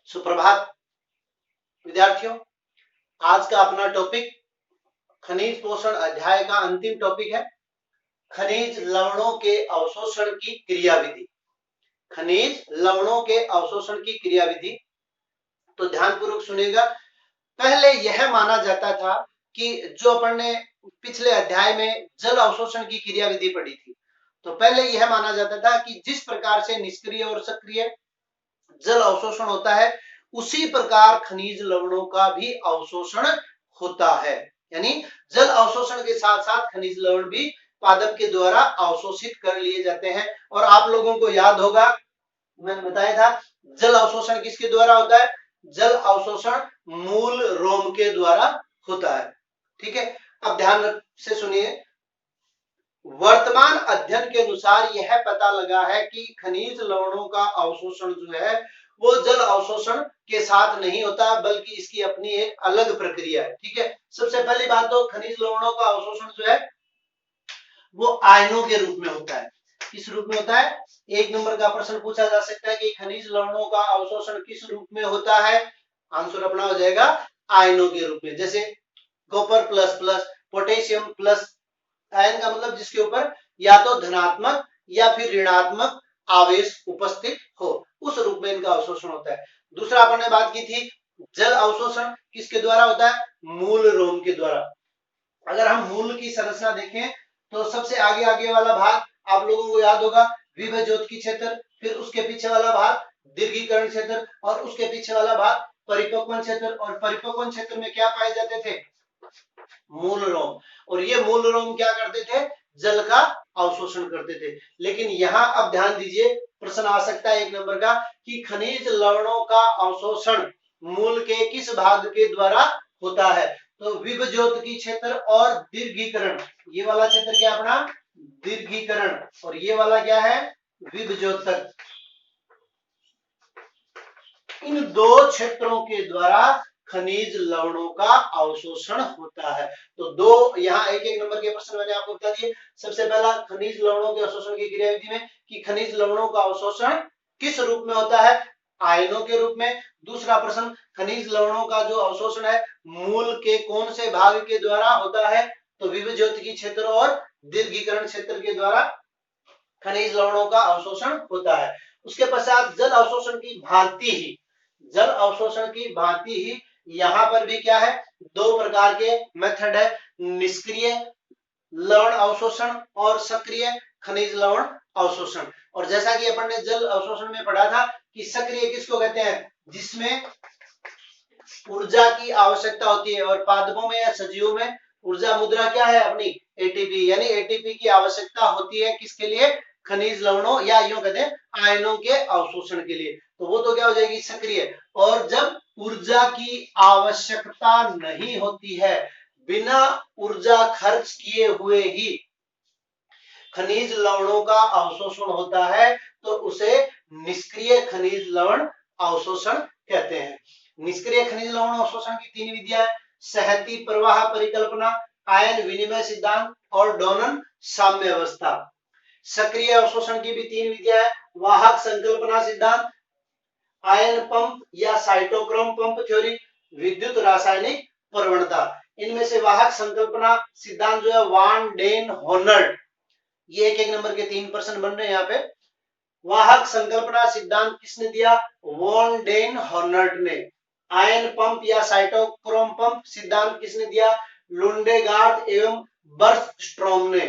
सुप्रभात विद्यार्थियों, आज का अपना टॉपिक खनिज पोषण अध्याय का अंतिम टॉपिक है खनिज लवणों के अवशोषण की क्रियाविधि। खनिज लवणों के अवशोषण की क्रियाविधि तो ध्यानपूर्वक सुनेगा। पहले यह माना जाता था कि जो अपन ने पिछले अध्याय में जल अवशोषण की क्रियाविधि पढ़ी थी, तो पहले यह माना जाता था कि जिस प्रकार से निष्क्रिय और सक्रिय जल अवशोषण होता है उसी प्रकार खनिज लवणों का भी अवशोषण होता है। यानी जल अवशोषण के साथ साथ खनिज लवण भी पादप के द्वारा अवशोषित कर लिए जाते हैं। और आप लोगों को याद होगा, मैंने बताया था जल अवशोषण किसके द्वारा होता है? जल अवशोषण मूल रोम के द्वारा होता है। ठीक है, अब ध्यान से सुनिए। वर्तमान अध्ययन के अनुसार यह पता लगा है कि खनिज लवणों का अवशोषण जो है वो जल अवशोषण के साथ नहीं होता, बल्कि इसकी अपनी एक अलग प्रक्रिया है। ठीक है, सबसे पहली बात तो खनिज लवणों का अवशोषण जो है वो आयनों के रूप में होता है। किस रूप में होता है? एक नंबर का प्रश्न पूछा जा सकता है कि खनिज लवणों का अवशोषण किस रूप में होता है? आंसर अपना हो जाएगा आयनों के रूप में। जैसे copper plus plus, potassium plus. Ion का मतलब जिसके ऊपर या तो धनात्मक या फिर ऋणात्मक आवेश उपस्थित हो, उस रूप में इनका अवशोषण होता है। दूसरा अपन ने बात की थी जल अवशोषण किसके द्वारा होता है? मूल रोम के द्वारा। अगर हम मूल की संरचना देखें तो सबसे आगे आगे वाला भाग आप लोगों को याद होगा विभज्योतकी क्षेत्र, फिर उसके पीछे वाला भाग दीर्घीकरण क्षेत्र और उसके पीछे वाला भाग परिपक्वन क्षेत्र। और परिपक्वन क्षेत्र में क्या पाए जाते थे? मूल रोम। और ये मूल रोम क्या करते थे? जल का अवशोषण करते थे। लेकिन यहाँ अब ध्यान दीजिए, प्रश्न आ सकता है एक नंबर का कि खनिज लवणों का अवशोषण मूल के किस भाग के द्वारा होता है? तो विभज्योतकी क्षेत्र और दीर्घीकरण। ये वाला क्षेत्र क्या अपना? दीर्घीकरण। और ये वाला क्या है? विभज्योतक। इन दो क्षेत्रों के द्वारा खनिज लवणों का अवशोषण होता है। तो दो यहाँ एक एक नंबर के प्रश्न मैंने आपको बता दिए। सबसे पहला खनिज लवणों के अवशोषण की क्रियाविधि में कि खनिज लवणों का अवशोषण किस रूप में होता है? आयनों के रूप में। दूसरा प्रश्न, खनिज लवणों का जो अवशोषण है मूल के कौन से भाग के द्वारा होता है? तो विभज्योतकी क्षेत्र और दीर्घीकरण क्षेत्र के द्वारा खनिज लवणों का अवशोषण होता है। उसके पश्चात जल अवशोषण की भांति ही, जल अवशोषण की भांति ही यहाँ पर भी क्या है? दो प्रकार के मेथड है, निष्क्रिय लवण अवशोषण और सक्रिय खनिज लवण अवशोषण। और जैसा कि अपन ने जल अवशोषण में पढ़ा था कि सक्रिय किसको कहते हैं? जिसमें ऊर्जा की आवश्यकता होती है। और पादपों में या सजीवों में ऊर्जा मुद्रा क्या है अपनी? एटीपी। यानी एटीपी की आवश्यकता होती है किसके लिए? खनिज लवणों या यूं कहते हैं आयनों के अवशोषण के लिए। तो वो तो क्या हो जाएगी? सक्रिय। और जब ऊर्जा की आवश्यकता नहीं होती है, बिना ऊर्जा खर्च किए हुए ही खनिज लवणों का अवशोषण होता है, तो उसे निष्क्रिय खनिज लवण अवशोषण कहते हैं। निष्क्रिय खनिज लवण अवशोषण की तीन विधियां है, सहती प्रवाह परिकल्पना, आयन विनिमय सिद्धांत और डोनन साम्य अवस्था। सक्रिय अवशोषण की भी तीन विधियां है, वाहक संकल्पना सिद्धांत, आयन पंप या साइटोक्रोम पंप थ्योरी, विद्युत रासायनिक प्रवणता। इनमें से वाहक संकल्पना सिद्धांत जो है वान डेन होनर्ट, ये एक एक नंबर के तीन प्रश्न बन रहे हैं यहाँ पे। वाहक संकल्पना सिद्धांत किसने दिया? वॉन डेन हॉर्नर्ट ने। आयन पंप या साइटोक्रोम पंप सिद्धांत किसने दिया? लुंडेगार्ड एवं बर्गस्ट्रोम ने।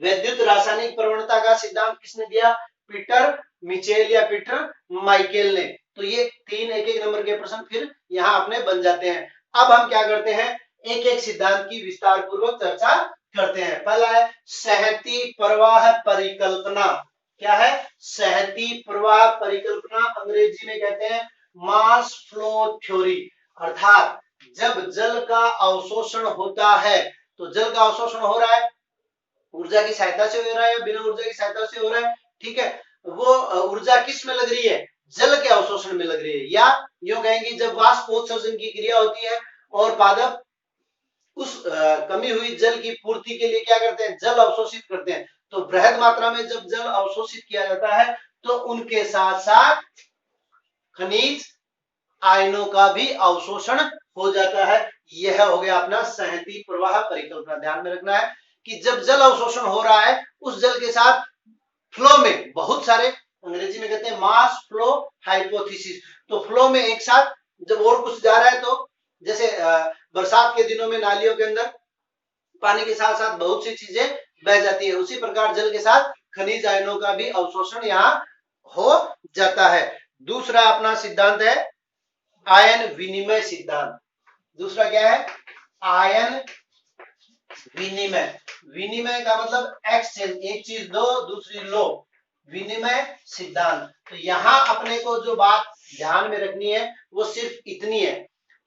विद्युत रासायनिक प्रवणता का सिद्धांत किसने दिया? पीटर मिचेल या पीटर माइकेल ने। तो ये तीन एक एक नंबर के प्रश्न फिर यहाँ अपने बन जाते हैं। अब हम क्या करते हैं? एक एक सिद्धांत की विस्तार पूर्वक चर्चा करते हैं। पहला है सहती प्रवाह परिकल्पना। क्या है? सहती प्रवाह परिकल्पना, अंग्रेजी में कहते हैं मास फ्लो थ्योरी। अर्थात जब जल का अवशोषण होता है, तो जल का अवशोषण हो रहा है ऊर्जा की सहायता से हो रहा है या बिना ऊर्जा की सहायता से हो रहा है? ठीक है, वो ऊर्जा किस में लग रही है? जल के अवशोषण में लग रही है। या यूं कहेंगे जब वाष्पोत्सर्जन की क्रिया होती है और पादप उस कमी हुई जल की पूर्ति के लिए क्या करते हैं? जल अवशोषित करते हैं। तो बृहद मात्रा में जब जल अवशोषित किया जाता है तो उनके साथ साथ खनिज आयनों का भी अवशोषण हो जाता है। यह हो गया अपना संहति प्रवाह परिकल्पना। ध्यान में रखना है कि जब जल अवशोषण हो रहा है उस जल के साथ फ्लो में बहुत सारे, अंग्रेजी में कहते हैं मास फ्लो हाइपोथेसिस, तो फ्लो में एक साथ जब और कुछ जा रहा है तो जैसे बरसात के दिनों में नालियों के अंदर पानी के साथ साथ बहुत सी चीजें बह जाती है, उसी प्रकार जल के साथ खनिज आयनों का भी अवशोषण यहाँ हो जाता है। दूसरा अपना सिद्धांत है आयन विनिमय सिद्धांत। दूसरा क्या है? आयन विनिमय। विनिमय का मतलब एक्सचेंज, एक चीज दो दूसरी लो, विनिमय सिद्धांत। तो यहाँ अपने को जो बात ध्यान में रखनी है वो सिर्फ इतनी है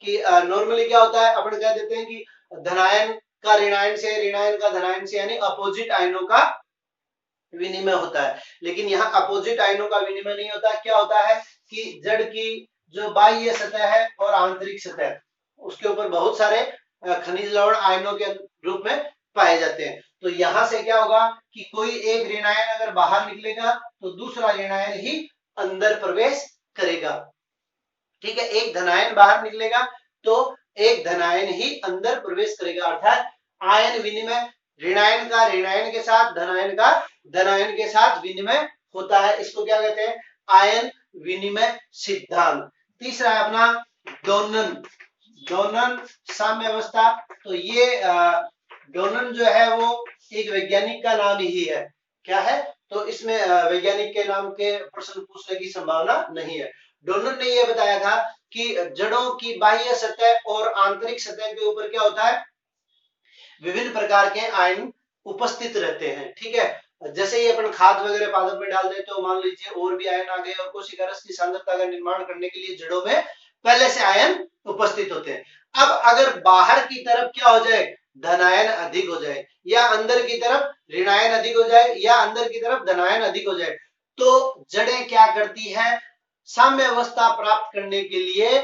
कि नॉर्मली क्या होता है, अपन कह देते हैं कि धनायन का ऋणायन से, ऋणायन का धनायन से, यानी अपोजिट आयनों का विनिमय होता है। लेकिन यहाँ अपोजिट आयनों का विनिमय नहीं होता। क्या होता है कि जड़ की जो बाह्य सतह है और आंतरिक सतह, उसके ऊपर बहुत सारे खनिज लवण आयनों के रूप में पाए जाते हैं। तो यहां से क्या होगा कि कोई एक ऋणायन अगर बाहर निकलेगा तो दूसरा ऋणायन ही अंदर प्रवेश करेगा। ठीक है, एक धनायन बाहर निकलेगा तो एक धनायन ही अंदर प्रवेश करेगा, अर्थात आयन विनिमय, ऋणायन का ऋणायन के साथ, धनायन का धनायन के साथ विनिमय होता है। इसको क्या कहते हैं? आयन विनिमय सिद्धांत। तीसरा है अपना डोनन, डोनन साम्य अवस्था। तो ये डोनन जो है वो एक वैज्ञानिक का नाम ही है। क्या है? तो इसमें वैज्ञानिक के नाम के प्रश्न पूछने की संभावना नहीं है। डोनन ने यह बताया था कि जड़ों की बाह्य सतह और आंतरिक सतह के ऊपर क्या होता है, विभिन्न प्रकार के आयन उपस्थित रहते हैं। ठीक है, जैसे ही अपन खाद वगैरह पादप में डाल देते हो, मान लीजिए और भी आयन आ गए और कोशिका रस की सांद्रता का निर्माण करने के लिए जड़ों में पहले से आयन उपस्थित होते हैं। अब अगर बाहर की तरफ क्या हो जाए, धनायन अधिक हो जाए, या अंदर की तरफ ऋणायन अधिक हो जाए, या अंदर की तरफ धनायन अधिक हो जाए, तो जड़ें क्या करती है, साम्य अवस्था प्राप्त करने के लिए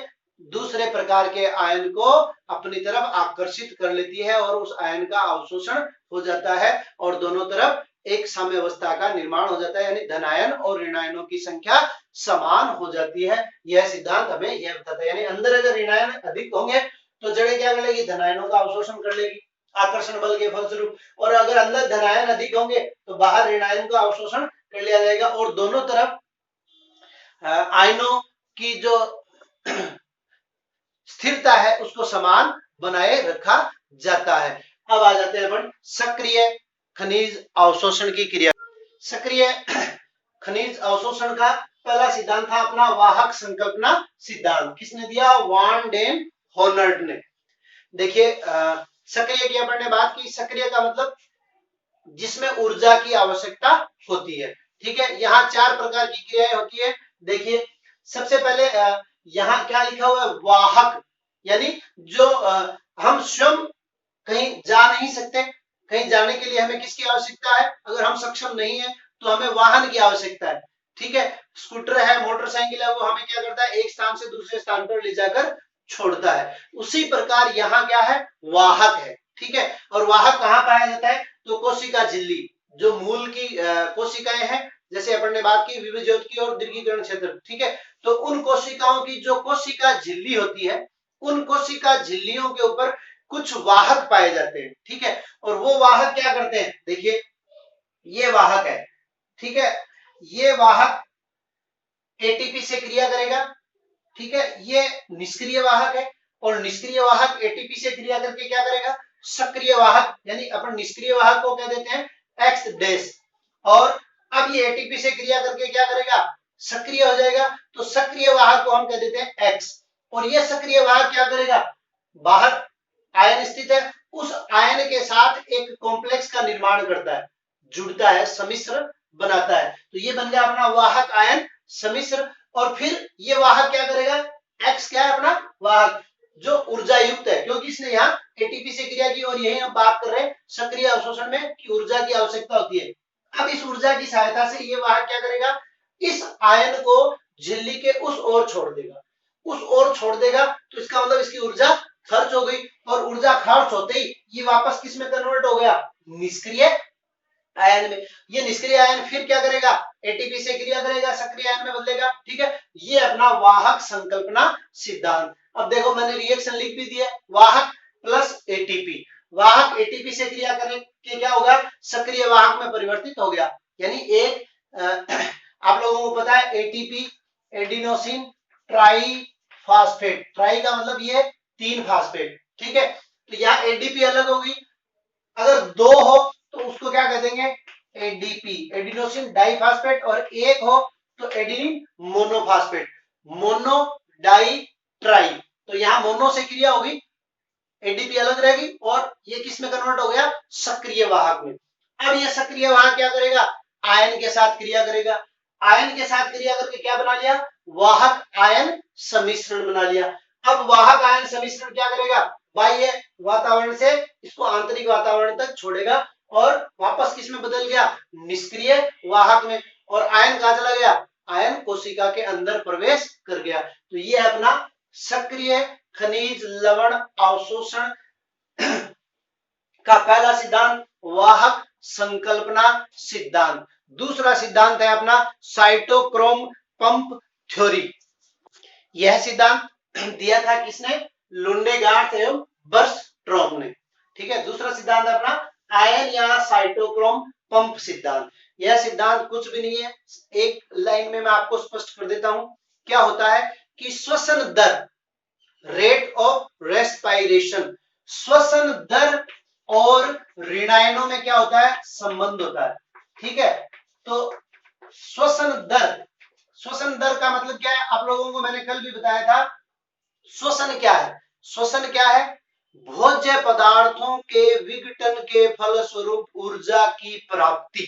दूसरे प्रकार के आयन को अपनी तरफ आकर्षित कर लेती है और उस आयन का अवशोषण हो जाता है और दोनों तरफ एक साम्य अवस्था का निर्माण हो जाता है, यानी धनायन और ऋणायनों की संख्या समान हो जाती है। यह सिद्धांत हमें यह बताता है, यानी अंदर अगर ऋणायन अधिक होंगे तो जड़ें क्या करेगी, धनायनों का अवशोषण कर लेगी आकर्षण बल के फलस्वरूप, और अगर अंदर धनायन अधिक होंगे तो बाहर ऋणायन का अवशोषण कर लिया जाएगा और दोनों तरफ आयनों की जो स्थिरता है उसको समान बनाए रखा जाता है। अब आ जाते हैं अपन सक्रिय खनिज अवशोषण की क्रिया। सक्रिय खनिज अवशोषण का पहला सिद्धांत था अपना वाहक संकल्पना सिद्धांत। किसने दिया? वान डेन होनर्ट ने। देखिए सक्रिय की अपन ने बात की, सक्रिय का मतलब जिसमें ऊर्जा की आवश्यकता होती है। ठीक है, यहाँ 4 प्रकार की क्रियाएं होती है। देखिए सबसे पहले यहाँ क्या लिखा हुआ है, वाहक, यानी जो हम स्वयं कहीं जा नहीं सकते, कहीं जाने के लिए हमें किसकी आवश्यकता है, अगर हम सक्षम नहीं है तो हमें वाहन की आवश्यकता है। ठीक है, स्कूटर है, मोटरसाइकिल है, वो हमें क्या करता है, एक स्थान से दूसरे स्थान पर ले जाकर छोड़ता है। उसी प्रकार यहाँ क्या है, वाहक है। ठीक है, और वाहक कहाँ पाया जाता है, तो कोशिका झिल्ली, जो मूल की कोशिकाएं हैं, जैसे अपन ने बात की विभज्योत और दीर्घीकरण क्षेत्र। ठीक है, तो उन कोशिकाओं की जो कोशिका झिल्ली होती है, उन कोशिका झिल्लियों के ऊपर कुछ वाहक पाए जाते हैं। ठीक है, और वो वाहक क्या करते हैं, देखिए ये वाहक है। ठीक है, ये वाहक एटीपी से क्रिया करेगा। ठीक है, ये निष्क्रिय वाहक है और निष्क्रिय वाहक एटीपी से क्रिया करके क्या करेगा, सक्रिय वाहक, यानी अपन निष्क्रिय वाहक को कह देते हैं एक्स डैश, और अब ये एटीपी से क्रिया करके क्या करेगा, सक्रिय हो जाएगा, तो सक्रिय वाहक को हम कह देते हैं एक्स। और ये सक्रिय वाहक क्या करेगा, बाहर आयन स्थित है, उस आयन के साथ एक कॉम्प्लेक्स का निर्माण करता है, जुड़ता है, सम्मिश्र बनाता है। तो ये बन गया अपना वाहक आयन सम्मिश्र। और फिर ये वाहक क्या करेगा, एक्स क्या है अपना वाहक, जो ऊर्जा युक्त है, क्योंकि इसने यहाँ एटीपी से क्रिया की, और यही हम बात कर रहे हैं सक्रिय अवशोषण में कि ऊर्जा की आवश्यकता होती है। अब इस ऊर्जा की सहायता से ये वाहक क्या करेगा, इस आयन को झिल्ली के उस ओर छोड़ देगा, उस ओर छोड़ देगा, तो इसका मतलब इसकी ऊर्जा खर्च हो गई, और ऊर्जा खर्च होते ही ये वापस किस में कन्वर्ट हो गया, निष्क्रिय आयन में। ये निष्क्रिय आयन फिर क्या करेगा, एटीपी से क्रिया करेगा, सक्रिय आयन में बदलेगा। ठीक है, ये अपना वाहक संकल्पना सिद्धांत। अब देखो मैंने रिएक्शन लिख भी दिया, वाहक प्लस एटीपी, वाहक एटीपी से क्रिया करने के क्या होगा, सक्रिय वाहक में परिवर्तित हो गया। यानी एक आप लोगों को पता है ATP adenosine try phosphate, try का मतलब ये 3 फास्फेट। ठीक है, तो यहाँ एडीपी अलग होगी, अगर 2 हो तो उसको क्या कह देंगे, एडीपी एडिनोसिन डाइफास्फेट, और एक हो तो adenine monophosphate, mono di tri. तो यहाँ मोनो से क्रिया होगी, एडीपी अलग रहेगी, और ये किस में कन्वर्ट हो गया, सक्रिय वाहक में। अब ये सक्रिय वाहक क्या करेगा, आयन के साथ क्रिया करेगा, आयन के साथ क्रिया करके क्या बना लिया, वाहक आयन सम्मिश्रण बना लिया। अब वाहक आयन सम्मिश्रण क्या करेगा, बाह्य वातावरण से इसको आंतरिक वातावरण तक छोड़ेगा और वापस किस में बदल गया, निष्क्रिय वाहक में। और आयन कहां चला गया, आयन कोशिका के अंदर प्रवेश कर गया। तो ये अपना सक्रिय खनिज लवण अवशोषण का पहला सिद्धांत वाहक संकल्पना सिद्धांत। दूसरा सिद्धांत है अपना साइटोक्रोम पंप थ्योरी। यह सिद्धांत दिया था किसने, लुंडेगार्थ एवं बर्स्ट्रोम ने। ठीक है, दूसरा सिद्धांत अपना आयन या साइटोक्रोम पंप सिद्धांत। यह सिद्धांत कुछ भी नहीं है, एक लाइन में मैं आपको स्पष्ट कर देता हूं। क्या होता है कि श्वसन दर, रेट ऑफ रेस्पिरेशन, श्वसन दर और ऋणायनों में क्या होता है, संबंध होता है। ठीक है, तो श्वसन दर, श्वसन दर का मतलब क्या है, आप लोगों को मैंने कल भी बताया था। श्वसन क्या है, श्वसन क्या है, भोज्य पदार्थों के विघटन के फलस्वरूप ऊर्जा की प्राप्ति,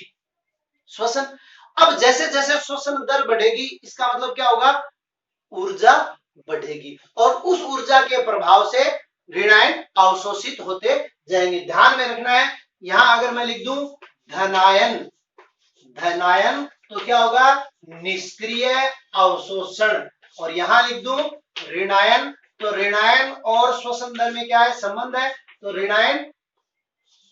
श्वसन। अब जैसे जैसे श्वसन दर बढ़ेगी इसका मतलब क्या होगा, ऊर्जा बढ़ेगी, और उस ऊर्जा के प्रभाव से ऋणायन अवशोषित होते जाएंगे। ध्यान में रखना है, यहां अगर मैं लिख दूं धनायन, धनायन तो क्या होगा, निष्क्रिय अवशोषण, और यहां लिख दूं ऋणायन, तो ऋणायन और श्वसन दर में क्या है, संबंध है। तो ऋणायन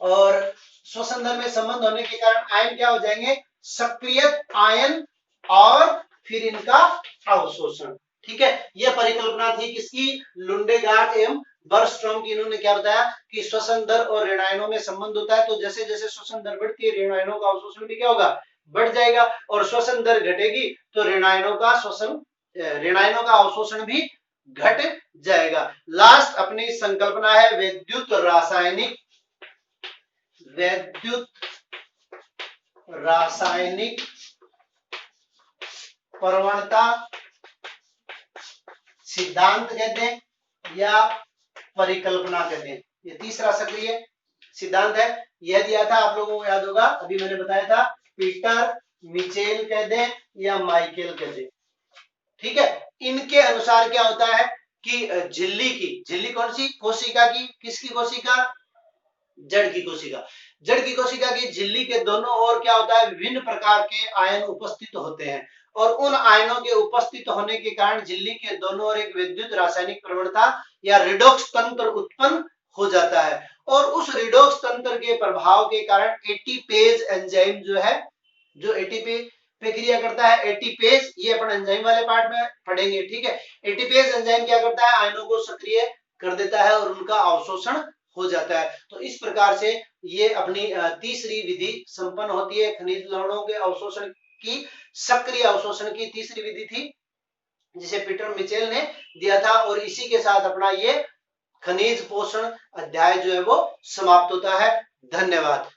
और श्वसन दर में संबंध होने के कारण आयन क्या हो जाएंगे, सक्रिय आयन, और फिर इनका अवशोषण। ठीक है, यह परिकल्पना थी किसकी, लुंडेगार्थ एवं बर्स्ट्रोम की। इन्होंने क्या बताया कि श्वसन दर और ऋणायनों में संबंध होता है, तो जैसे जैसे श्वसन दर बढ़ती है ऋणायनों का अवशोषण भी क्या होगा, बढ़ जाएगा, और श्वसन दर घटेगी तो ऋणायनों का श्वसन, ऋणायनों का अवशोषण भी घट जाएगा। लास्ट अपनी संकल्पना है विद्युत रासायनिक, विद्युत रासायनिक प्रवणता सिद्धांत कहते हैं या परिकल्पना कहते हैं। ये तीसरा सक्रिय सिद्धांत है। यह दिया था आप लोगों को याद होगा, अभी मैंने बताया था, पीटर मिचेल कहते हैं या माइकेल कहते हैं। ठीक है, इनके अनुसार क्या होता है कि झिल्ली की, झिल्ली कौन सी, कोशिका की, किसकी कोशिका, जड़ की कोशिका, जड़ की कोशिका की झिल्ली के दोनों ओर क्या होता है, विभिन्न प्रकार के आयन उपस्थित होते हैं, और उन आयनों के उपस्थित होने के कारण झिल्ली के दोनों ओर एक विद्युत रासायनिक प्रवणता या रिडॉक्स तंत्र उत्पन्न हो जाता है, और उस रिडॉक्स तंत्र के प्रभाव के कारण एटीपेज एंजाइम जो है, जो एटीपी पे क्रिया करता है, एटीपेज, ये अपन एंजाइम वाले पार्ट में पढ़ेंगे। ठीक है, एटीपेज एंजाइम क्या करता है, आयनों को सक्रिय कर देता है और उनका अवशोषण हो जाता है। तो इस प्रकार से ये अपनी तीसरी विधि संपन्न होती है, खनिज लवणों के अवशोषण की, सक्रिय अवशोषण की तीसरी विधि थी जिसे पीटर मिचेल ने दिया था, और इसी के साथ अपना ये खनिज पोषण अध्याय जो है वो समाप्त होता है। धन्यवाद।